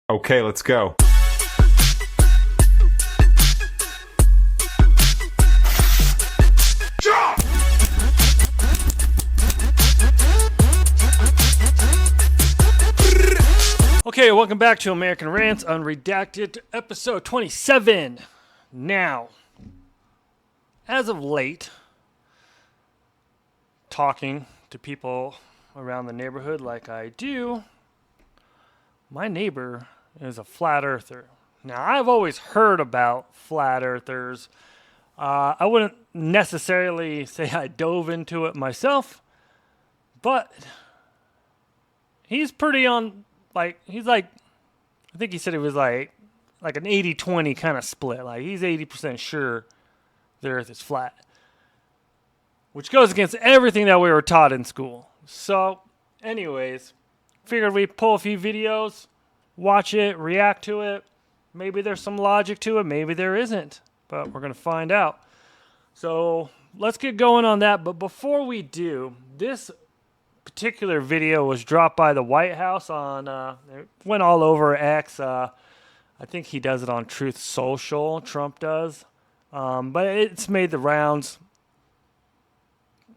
Okay, let's go. Okay, welcome back to American Rants Unredacted, episode 27. Now, as of late, talking to people around the neighborhood like I do, my neighbor is a flat earther. Now, I've always heard about flat earthers. I wouldn't necessarily say I dove into it myself, but he's pretty on, he's like, I think he said it was like an 80-20 kind of split. Like, he's 80% sure the earth is flat, which goes against everything that we were taught in school. So, anyways, figured we'd pull a few videos, watch it, react to it. Maybe there's some logic to it, maybe there isn't, but we're going to find out. So, let's get going on that. But before we do, this particular video was dropped by the White House on, it went all over X. I think he does it on Truth Social, Trump does. But it's made the rounds.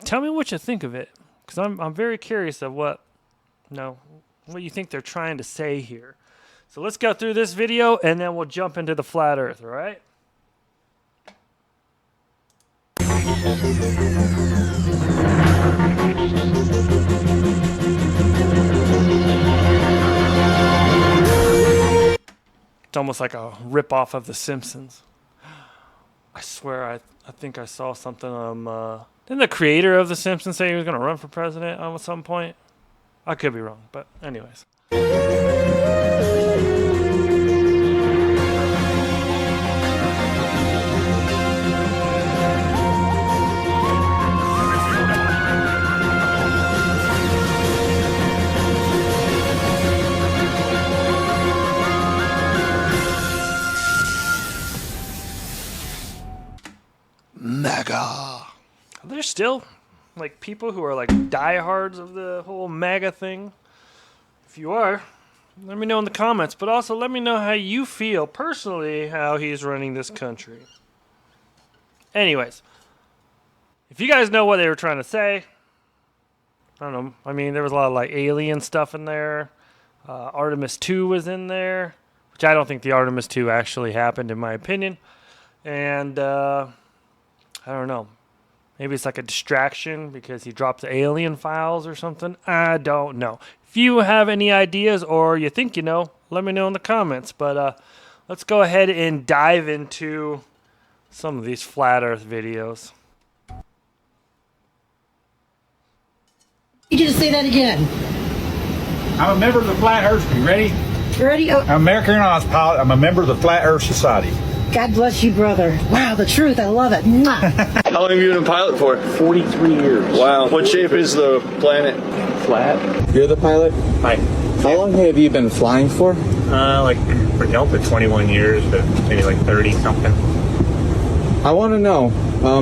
Tell me what you think of it, because I'm very curious of what you think they're trying to say here. So let's go through this video, and then we'll jump into the flat earth, all right? It's almost like a rip-off of The Simpsons. I swear, I think I saw something didn't the creator of The Simpsons say he was going to run for president at some point? I could be wrong, but anyways. MAGA. There's still people who are diehards of the whole MAGA thing. If you are, let me know in the comments, but also let me know how you feel personally how he's running this country. Anyways, if you guys know what they were trying to say, I don't know. I mean, there was a lot of alien stuff in there. Artemis 2 was in there, which I don't think the Artemis 2 actually happened in my opinion. And I don't know. Maybe it's like a distraction because he dropped the alien files or something. I don't know. If you have any ideas or you think you know, let me know in the comments. But let's go ahead and dive into some of these flat earth videos. You just say that again. I'm a member of the Flat Earth. You ready? Ready? Oh. I'm American Airlines pilot. I'm a member of the Flat Earth Society. God bless you, brother. Wow, the truth. I love it. Mwah. How long have you been a pilot for? 43 years. Wow. What shape is the planet? Flat. You're the pilot? Hi. How long have you been flying for? For Delta, 21 years, but maybe 30 something. I want to know,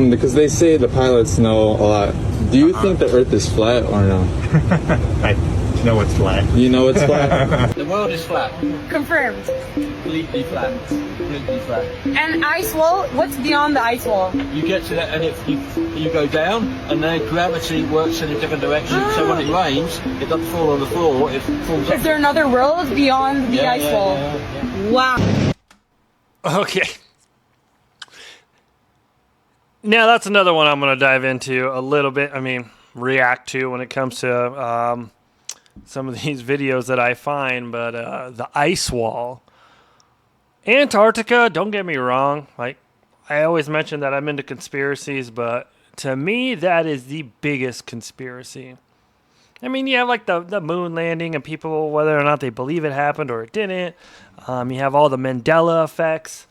because they say the pilots know a lot. Do you think the Earth is flat or no? I know it's flat. You know it's flat? The world is flat. Confirmed. Completely flat. Completely flat. And ice wall? What's beyond the ice wall? You get to that and you go down and then gravity works in a different direction. So when it rains, it doesn't fall on the floor, it falls up. Is there another world beyond the ice wall? Yeah. Wow. Okay. Now that's another one I'm going to dive into a little bit. I mean, react to when it comes to some of these videos that I find. But the ice wall. Antarctica, don't get me wrong. I always mention that I'm into conspiracies, but to me, that is the biggest conspiracy. I mean, you have the moon landing and people, whether or not they believe it happened or it didn't. You have all the Mandela effects,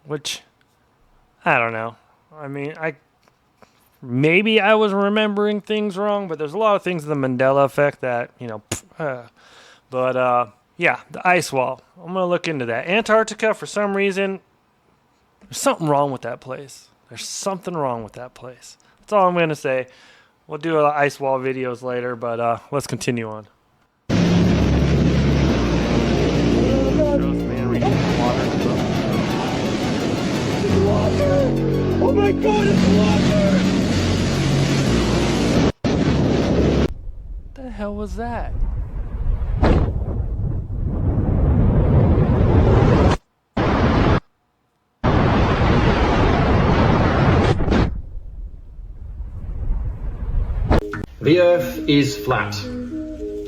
which I don't know. I mean, maybe I was remembering things wrong, but there's a lot of things in the Mandela effect that, yeah, the ice wall. I'm going to look into that. Antarctica, for some reason, there's something wrong with that place. There's something wrong with that place. That's all I'm going to say. We'll do ice wall videos later, but let's continue on. The hell was that? The Earth is flat.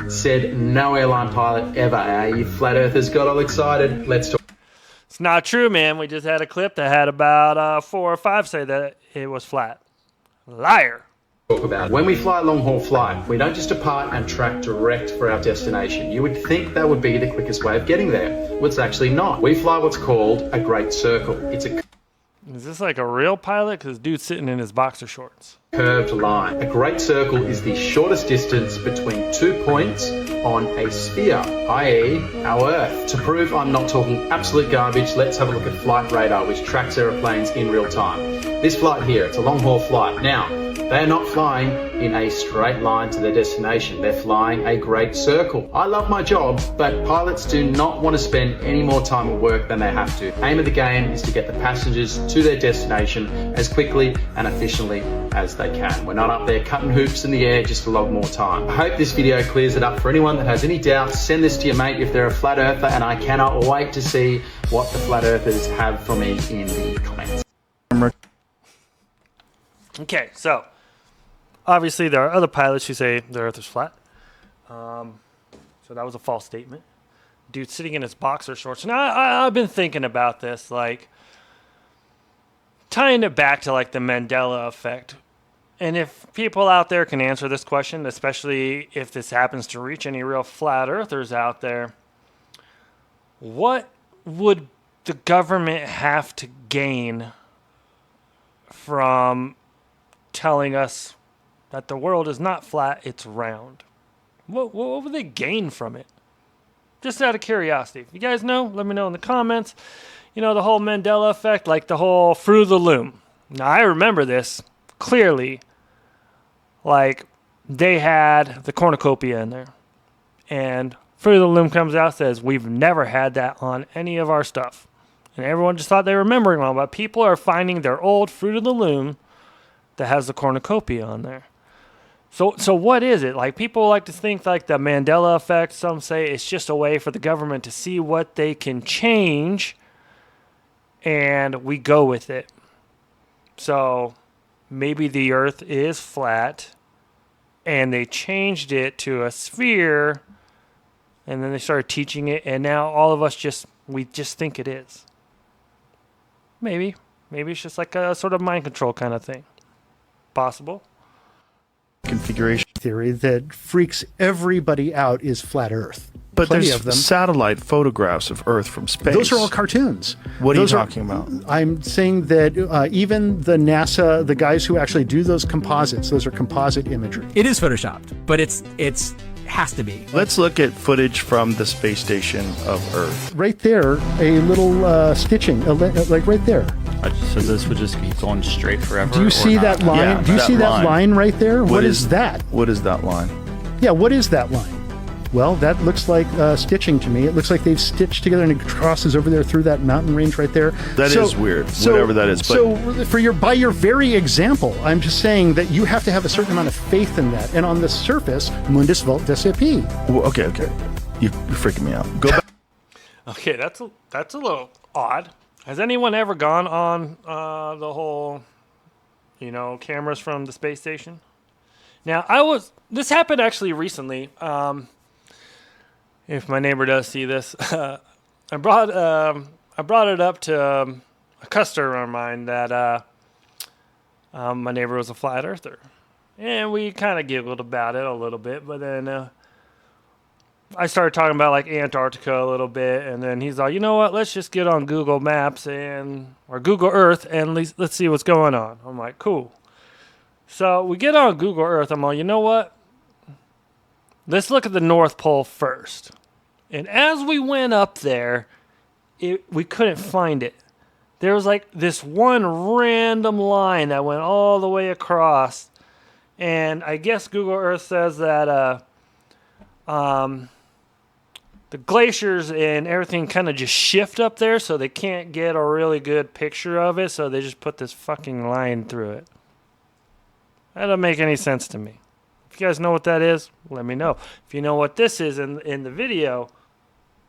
Said no airline pilot ever. You flat earthers got all excited. Let's talk It's not true, man. We just had a clip that had about 4 or 5 say that it was flat. Liar. about it. When we fly a long haul flight, we don't just depart and track direct for our destination. You would think that would be the quickest way of getting there. Well, it's actually not. We fly what's called a great circle. It's a Is this like a real pilot? Because dude's sitting in his boxer shorts. curved line. A great circle is the shortest distance between 2 points on a sphere, i.e. our Earth. To prove I'm not talking absolute garbage, let's have a look at flight radar, which tracks aeroplanes in real time. This flight here, it's a long haul flight. Now, they are not flying in a straight line to their destination. They're flying a great circle. I love my job, but pilots do not want to spend any more time at work than they have to. Aim of the game is to get the passengers to their destination as quickly and efficiently as they can. We're not up there cutting hoops in the air just to log more time. I hope this video clears it up. For anyone that has any doubts, send this to your mate if they're a flat earther, and I cannot wait to see what the flat earthers have for me in the comments. Okay, so obviously there are other pilots who say the Earth is flat. So that was a false statement. Dude sitting in his boxer shorts. Now I've been thinking about this, like tying it back to like the Mandela effect. And if people out there can answer this question, especially if this happens to reach any real flat earthers out there, what would the government have to gain from telling us that the world is not flat, it's round? What would they gain from it? Just out of curiosity. If you guys know, let me know in the comments. You know, the whole Mandela effect, like the whole Fruit of the Loom. Now, I remember this clearly. Like, they had the cornucopia in there. And Fruit of the Loom comes out, says, we've never had that on any of our stuff. And everyone just thought they were remembering wrong. But people are finding their old Fruit of the Loom that has the cornucopia on there. So what is it? Like, people like to think like the Mandela effect. Some say it's just a way for the government to see what they can change, and we go with it. So maybe the Earth is flat, and they changed it to a sphere, and then they started teaching it, and now all of us we just think it is. Maybe it's just like a sort of mind control kind of thing. Possible. Configuration theory that freaks everybody out is flat Earth. But Plenty there's of them. Satellite photographs of Earth from space. Those are all cartoons. What are you talking about? I'm saying that even the NASA, the guys who actually do those composites, those are composite imagery. It is photoshopped, but it's has to be. Let's look at footage from the space station of Earth. Right there, a little stitching, like right there. So this would just be going straight forever? Do you see that line? Yeah, do you see that line right there? What is that? What is that line? Yeah, what is that line? Well, that looks like stitching to me. It looks like they've stitched together and it crosses over there through that mountain range right there. That is weird, whatever that is. But So by your very example, I'm just saying that you have to have a certain amount of faith in that. And on the surface, mundus vult decepi. Okay. You're freaking me out. Go back. Okay, that's a little odd. Has anyone ever gone on the whole, cameras from the space station? Now, this happened actually recently. If my neighbor does see this, I brought it up to a customer of mine that my neighbor was a flat earther, and we kind of giggled about it a little bit. But then I started talking about like Antarctica a little bit, and then he's like, you know what? Let's just get on Google Maps or Google Earth and let's see what's going on. I'm like, cool. So we get on Google Earth. I'm like, you know what? Let's look at the North Pole first. And as we went up there, we couldn't find it. There was like this one random line that went all the way across. And I guess Google Earth says that the glaciers and everything kind of just shift up there, so they can't get a really good picture of it, so they just put this fucking line through it. That doesn't make any sense to me. If you guys know what that is, let me know. If you know what this is in the video,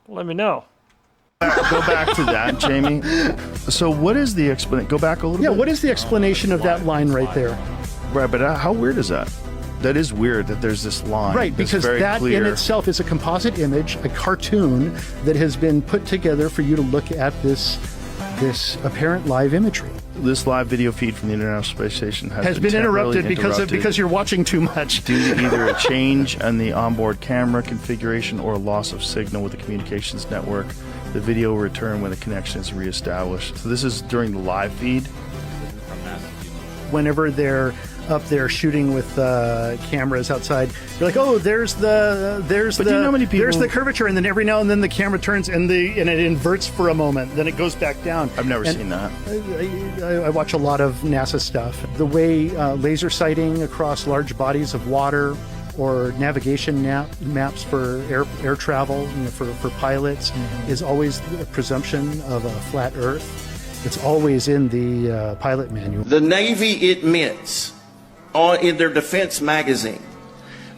let me know. Go back to that, Jamie. So what is the explanation? Go back a little bit. Yeah, what is the explanation of that line right there? Right, but how weird is that? That is weird that there's this line. Right, because very that clear. in itself is a composite image, a cartoon that has been put together for you to look at this apparent live imagery. This live video feed from the International Space Station has been interrupted temporarily because you're watching too much. Due to either a change in the onboard camera configuration or a loss of signal with the communications network. The video will return when the connection is reestablished. So this is during the live feed. Whenever they're up there shooting with cameras outside, you're like, oh, there's the do you know how many people- there's the curvature, and then every now and then the camera turns and it inverts for a moment, then it goes back down. I've never seen that. I watch a lot of NASA stuff. The way laser sighting across large bodies of water, or navigation maps for air travel, for pilots, is always a presumption of a flat Earth. It's always in the pilot manual. The Navy admits in their defense magazine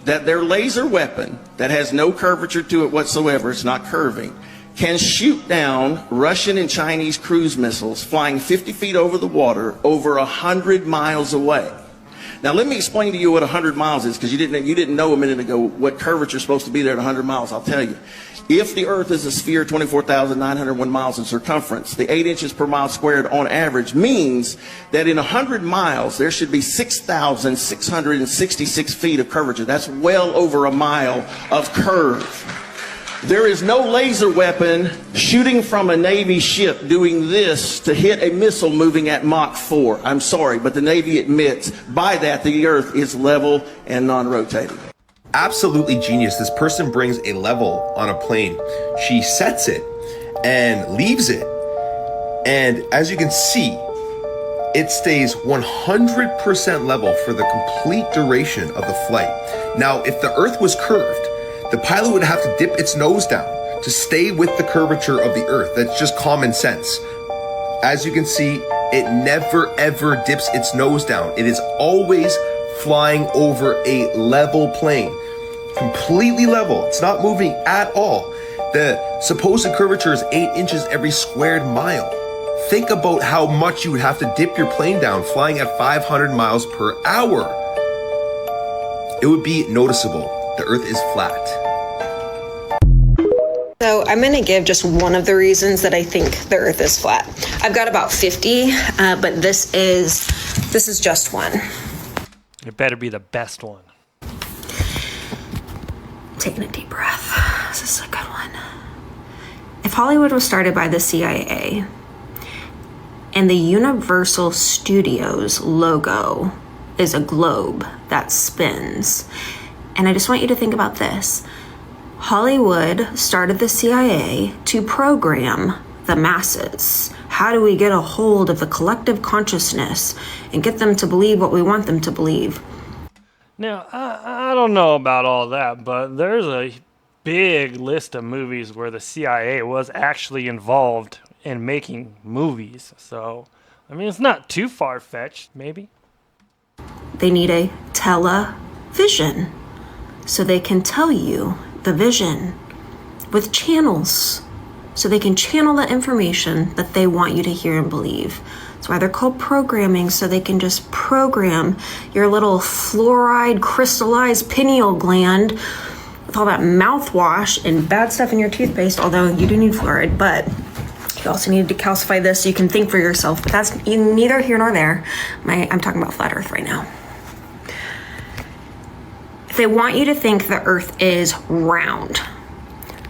that their laser weapon that has no curvature to it whatsoever, it's not curving, can shoot down Russian and Chinese cruise missiles flying 50 feet over the water over 100 miles away. Now let me explain to you what 100 miles is, because you didn't know a minute ago what curvature is supposed to be there at 100 miles. I'll tell you. If the Earth is a sphere 24,901 miles in circumference, the 8 inches per mile squared on average means that in 100 miles there should be 6,666 feet of curvature. That's well over a mile of curve. There is no laser weapon shooting from a Navy ship doing this to hit a missile moving at Mach 4. I'm sorry, but the Navy admits by that the Earth is level and non-rotating. Absolutely genius. This person brings a level on a plane. She sets it and leaves it. And as you can see, it stays 100% level for the complete duration of the flight. Now, if the Earth was curved, the pilot would have to dip its nose down to stay with the curvature of the Earth. That's just common sense. As you can see, it never ever dips its nose down. It is always flying over a level plane. Completely level. It's not moving at all. The supposed curvature is 8 inches every squared mile. Think about how much you would have to dip your plane down flying at 500 miles per hour. It would be noticeable. The Earth is flat. So I'm going to give just one of the reasons that I think the Earth is flat. I've got about 50, but this is just one. It better be the best one. Taking a deep breath. This is a good one. If Hollywood was started by the CIA and the Universal Studios logo is a globe that spins, and I just want you to think about this. Hollywood started the CIA to program the masses. How do we get a hold of the collective consciousness and get them to believe what we want them to believe? Now, I don't know about all that, but there's a big list of movies where the CIA was actually involved in making movies. So, I mean, it's not too far-fetched, maybe. They need a television so they can tell you the vision with channels so they can channel the information that they want you to hear and believe. That's why they're called programming, so they can just program your little fluoride crystallized pineal gland with all that mouthwash and bad stuff in your toothpaste, although you do need fluoride, but you also need to calcify this so you can think for yourself. But that's neither here nor there. I'm talking about flat Earth right now. If they want you to think the Earth is round,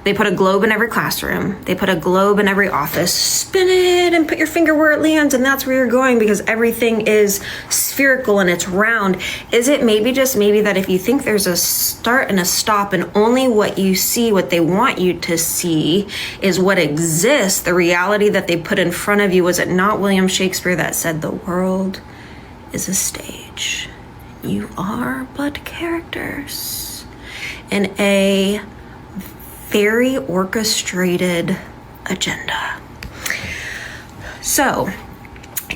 they put a globe in every classroom. They put a globe in every office. Spin it and put your finger where it lands, and that's where you're going because everything is spherical and it's round. Is it maybe just maybe that if you think there's a start and a stop and only what you see, what they want you to see is what exists, the reality that they put in front of you? Was it not William Shakespeare that said the world is a stage? You are but characters in a very orchestrated agenda. So,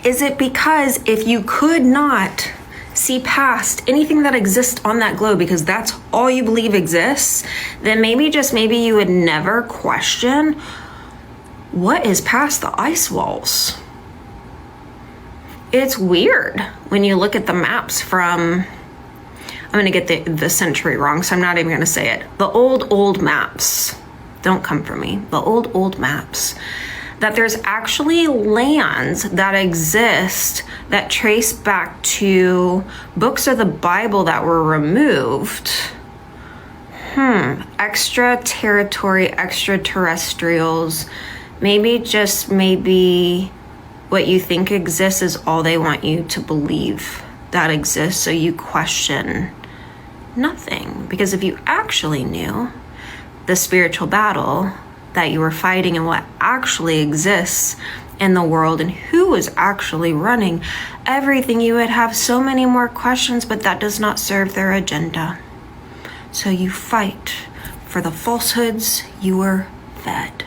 is it because if you could not see past anything that exists on that globe because that's all you believe exists, then maybe, just maybe, you would never question what is past the ice walls? It's weird when you look at the maps from, I'm going to get the century wrong, so I'm not even going to say it. The old maps. Don't come for me. The old maps. That there's actually lands that exist that trace back to books of the Bible that were removed. Extra territory, extraterrestrials. Maybe, just maybe, what you think exists is all they want you to believe that exists, so you question nothing. Because if you actually knew the spiritual battle that you were fighting and what actually exists in the world and who is actually running everything, you would have so many more questions, but that does not serve their agenda. So you fight for the falsehoods you were fed.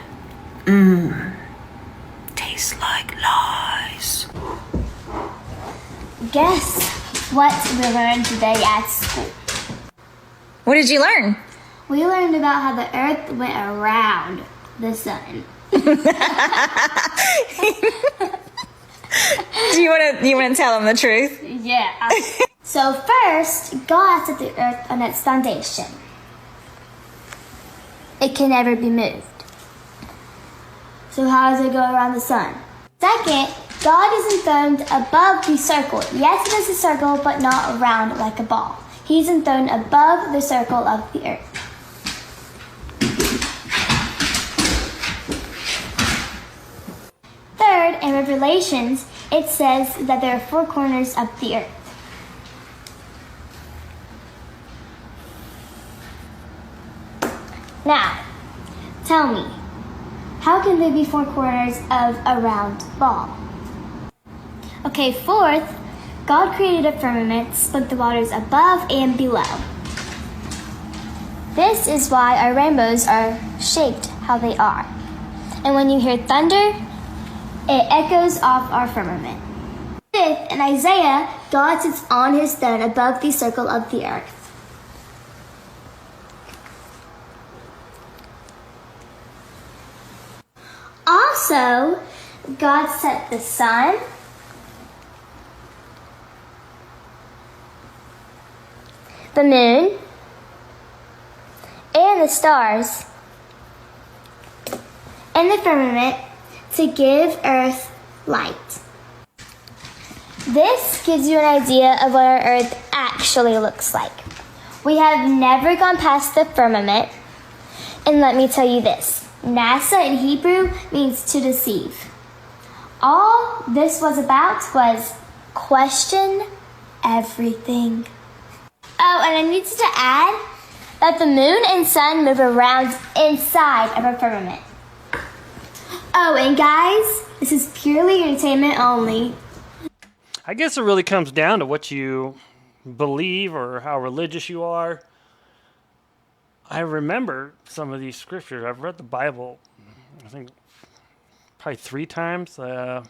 Tastes like lies. Guess what we learned today at school? What did you learn? We learned about how the Earth went around the sun. Do you want to tell them the truth? Yeah. So first, God set the Earth on its foundation. It can never be moved. So how does it go around the sun? Second, God is enthroned above the circle. Yes, it is a circle, but not round like a ball. He's enthroned above the circle of the earth. Third, in Revelations, it says that there are four corners of the earth. Now, tell me, how can there be four corners of a round ball? Okay, fourth, God created a firmament, split the waters above and below. This is why our rainbows are shaped how they are. And when you hear thunder, it echoes off our firmament. Fifth, in Isaiah, God sits on his throne above the circle of the earth. Also, God set the sun, the moon, and the stars in the firmament to give Earth light. This gives you an idea of what our Earth actually looks like. We have never gone past the firmament, and let me tell you this. NASA in Hebrew means to deceive. All this was about was question everything. Oh, and I needed to add that the moon and sun move around inside of our firmament. Oh, and guys, this is purely entertainment only. I guess it really comes down to what you believe or how religious you are. I remember some of these scriptures. I've read the Bible, I think, probably 3 times. It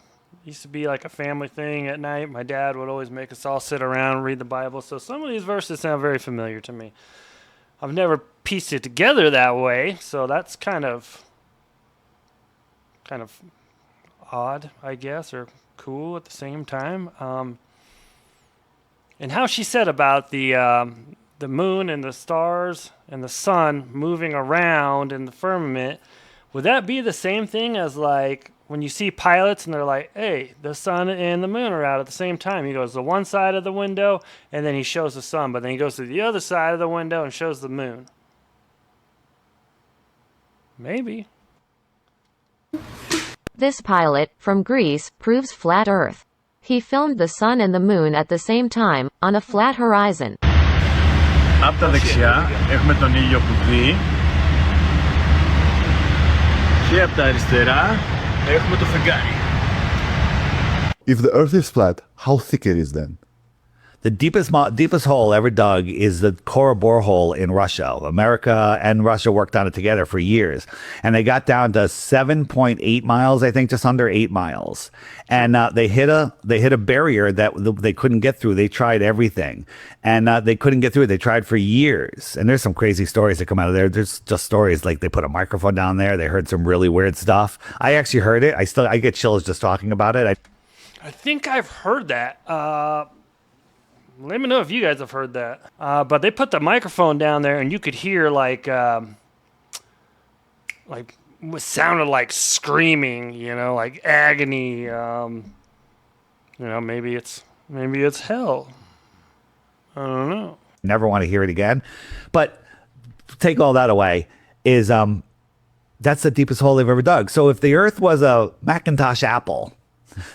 used to be like a family thing at night. My dad would always make us all sit around and read the Bible. So some of these verses sound very familiar to me. I've never pieced it together that way, so that's kind of odd, I guess, or cool at the same time. And how she said about the moon and the stars and the sun moving around in the firmament, would that be the same thing as like when you see pilots and they're like, hey, the sun and the moon are out at the same time? He goes to one side of the window and then he shows the sun, but then he goes to the other side of the window and shows the moon. Maybe. This pilot, from Greece, proves flat Earth. He filmed the sun and the moon at the same time, on a flat horizon. Από τα δεξιά έχουμε τον ήλιο που δει και από τα αριστερά έχουμε το φεγγάρι. If the Earth is flat, how thick it is then? The deepest hole ever dug is the Kora borehole in Russia. America and Russia worked on it together for years, and they got down to 7.8 miles, I think, just under 8 miles. And they hit a barrier that they couldn't get through. They tried everything, and they couldn't get through it. They tried for years, and there's some crazy stories that come out of there. There's just stories like they put a microphone down there. They heard some really weird stuff. I actually heard it. I get chills just talking about it. I think I've heard that. Let me know if you guys have heard that. But they put the microphone down there, and you could hear like what sounded like screaming, like agony. Maybe it's hell. I don't know. Never want to hear it again. But take all that away is that's the deepest hole they've ever dug. So if the Earth was a Macintosh apple,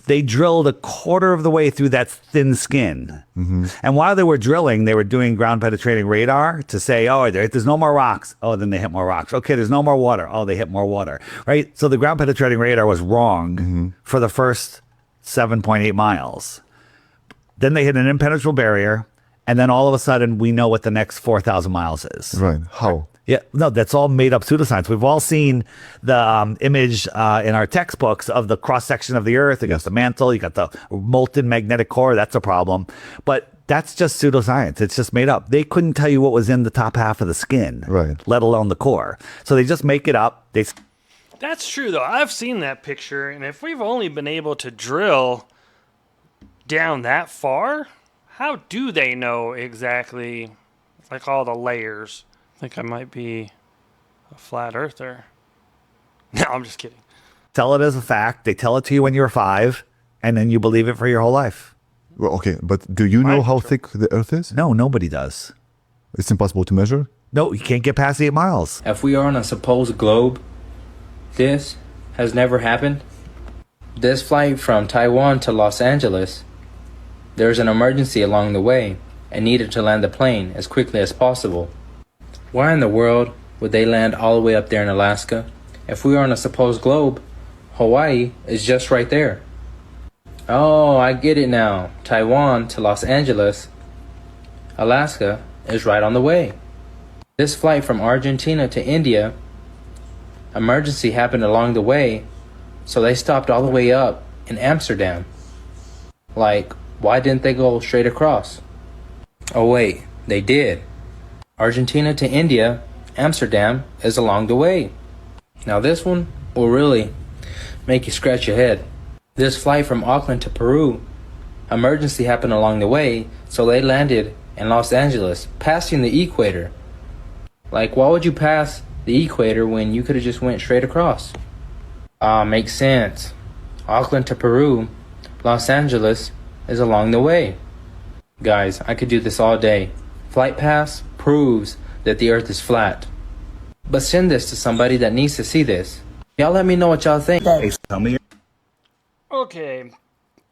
they drilled a quarter of the way through that thin skin. Mm-hmm. And while they were drilling, they were doing ground penetrating radar to say, oh, there's no more rocks. Oh, then they hit more rocks. Okay, there's no more water. Oh, they hit more water. Right? So the ground penetrating radar was wrong for the first 7.8 miles. Then they hit an impenetrable barrier. And then all of a sudden, we know what the next 4,000 miles is. Right. How? Yeah, no, that's all made up pseudoscience. We've all seen the image in our textbooks of the cross section of the Earth. You got the mantle, you got the molten magnetic core. That's a problem. But that's just pseudoscience. It's just made up. They couldn't tell you what was in the top half of the skin, right? Let alone the core. So they just make it up. That's true, though. I've seen that picture, and if we've only been able to drill down that far, how do they know exactly, like, all the layers? I think I might be a flat earther. No, I'm just kidding. Tell it as a fact. They tell it to you when you're 5, and then you believe it for your whole life. Well, okay, but do you know how thick the Earth is? No, nobody does. It's impossible to measure? No, you can't get past 8 miles. If we are on a supposed globe, this has never happened. This flight from Taiwan to Los Angeles, there's an emergency along the way and needed to land the plane as quickly as possible. Why in the world would they land all the way up there in Alaska? If we are on a supposed globe, Hawaii is just right there. Oh, I get it now. Taiwan to Los Angeles, Alaska is right on the way. This flight from Argentina to India, emergency happened along the way, so they stopped all the way up in Amsterdam. Like, why didn't they go straight across? Oh wait, they did. Argentina to India, Amsterdam is along the way. Now this one will really make you scratch your head. This flight from Auckland to Peru, emergency happened along the way, so they landed in Los Angeles, passing the equator. Like, why would you pass the equator when you could have just went straight across? Makes sense. Auckland to Peru, Los Angeles is along the way. Guys, I could do this all day. Flight pass proves that the Earth is flat. But send this to somebody that needs to see this. Y'all let me know what y'all think. Hey, tell me. Okay,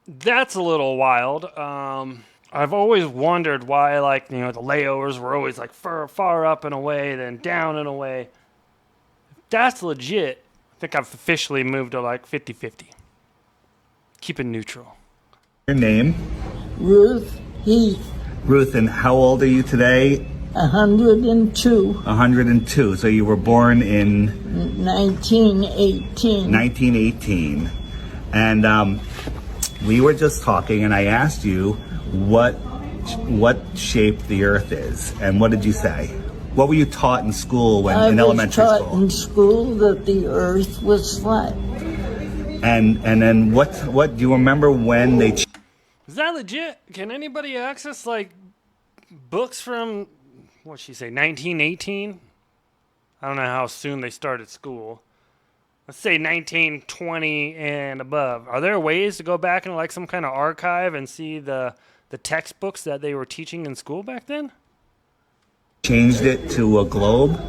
that's a little wild. I've always wondered why, the layovers were always far up and away, then down and away. If that's legit, I think I've officially moved to 50-50. Keep it neutral. Your name? Ruth Heath. Ruth, and how old are you today? 102. 102. So you were born in 1918. 1918. And we were just talking, and I asked you what shape the Earth is, and what did you say? What were you taught in school in elementary school? I was taught in school that the Earth was flat. And then what do you remember when they? Is that legit? Can anybody access books from, what'd she say, 1918? I don't know how soon they started school. Let's say 1920 and above. Are there ways to go back into some kind of archive and see the textbooks that they were teaching in school back then? Changed it to a globe?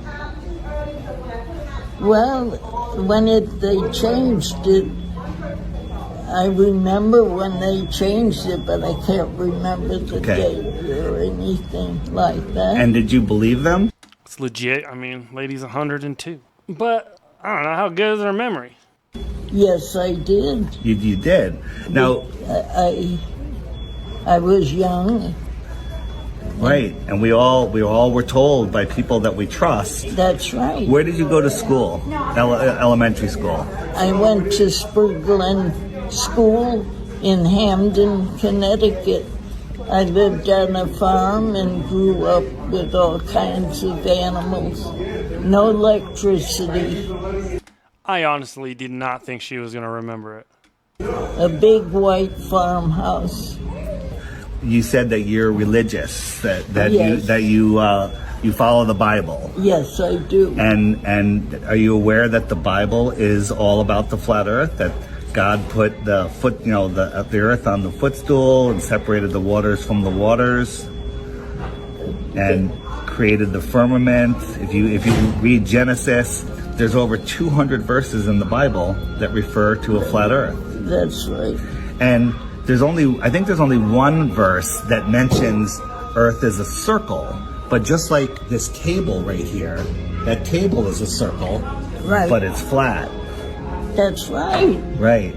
Well, when they changed it, I remember when they changed it, but I can't remember the date or anything like that. And did you believe them? It's legit. I mean, lady's 102. But I don't know, how good is her memory? Yes, I did. You did. Now, I was young. Right, and we all were told by people that we trust. That's right. Where did you go to school? Elementary school. I went to Spur Glen School in Hamden, Connecticut. I lived on a farm and grew up with all kinds of animals. No electricity. I honestly did not think she was going to remember it. A big white farmhouse. You said that you're religious, that Yes. you follow the Bible. Yes, I do. And are you aware that the Bible is all about the flat Earth? That God put the Earth on the footstool and separated the waters from the waters, and created the firmament. If you read Genesis, there's over 200 verses in the Bible that refer to a flat Earth. That's right. And I think there's only one verse that mentions Earth as a circle. But just like this table right here, that table is a circle, right? But it's flat. That's right. Right.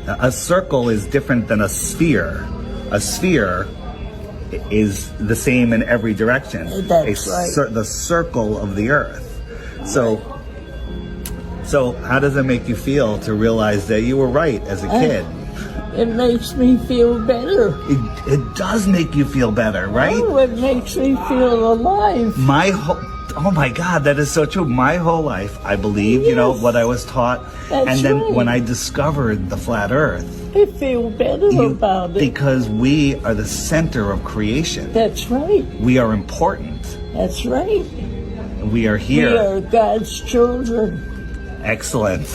A circle is different than a sphere. A sphere is the same in every direction. That's right. The circle of the Earth. So how does it make you feel to realize that you were right as a kid? It makes me feel better. It does make you feel better, right? Oh, it makes me feel alive. Oh my God, that is so true. My whole life, I believed, what I was taught. That's and then right. when I discovered the flat Earth, I feel better about it. Because we are the center of creation. That's right. We are important. That's right. We are here. We are God's children. Excellent.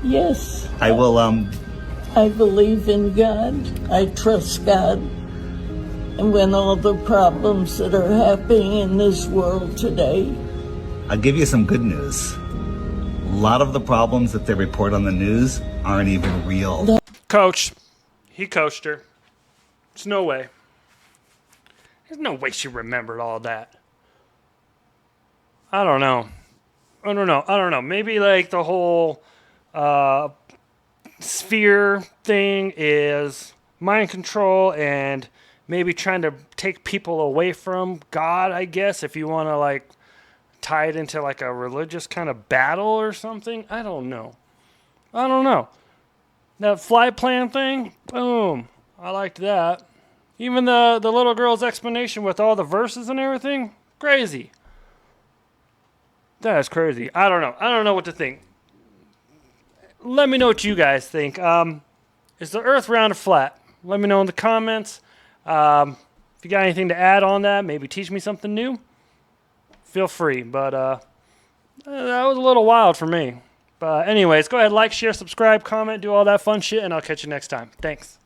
Yes. I will, I believe in God. I trust God. And when all the problems that are happening in this world today, I'll give you some good news. A lot of the problems that they report on the news aren't even real. Coach. He coached her. There's no way. There's no way she remembered all that. I don't know. Maybe like the whole sphere thing is mind control and maybe trying to take people away from God, I guess, if you want to like tie it into like a religious kind of battle or something. I don't know. That flight plan thing, boom. I liked that. Even the little girl's explanation with all the verses and everything, crazy. That is crazy. I don't know what to think. Let me know what you guys think. Is the Earth round or flat? Let me know in the comments. If you got anything to add on that, maybe teach me something new, feel free. But that was a little wild for me. But anyways, go ahead, like, share, subscribe, comment, do all that fun shit, and I'll catch you next time. Thanks.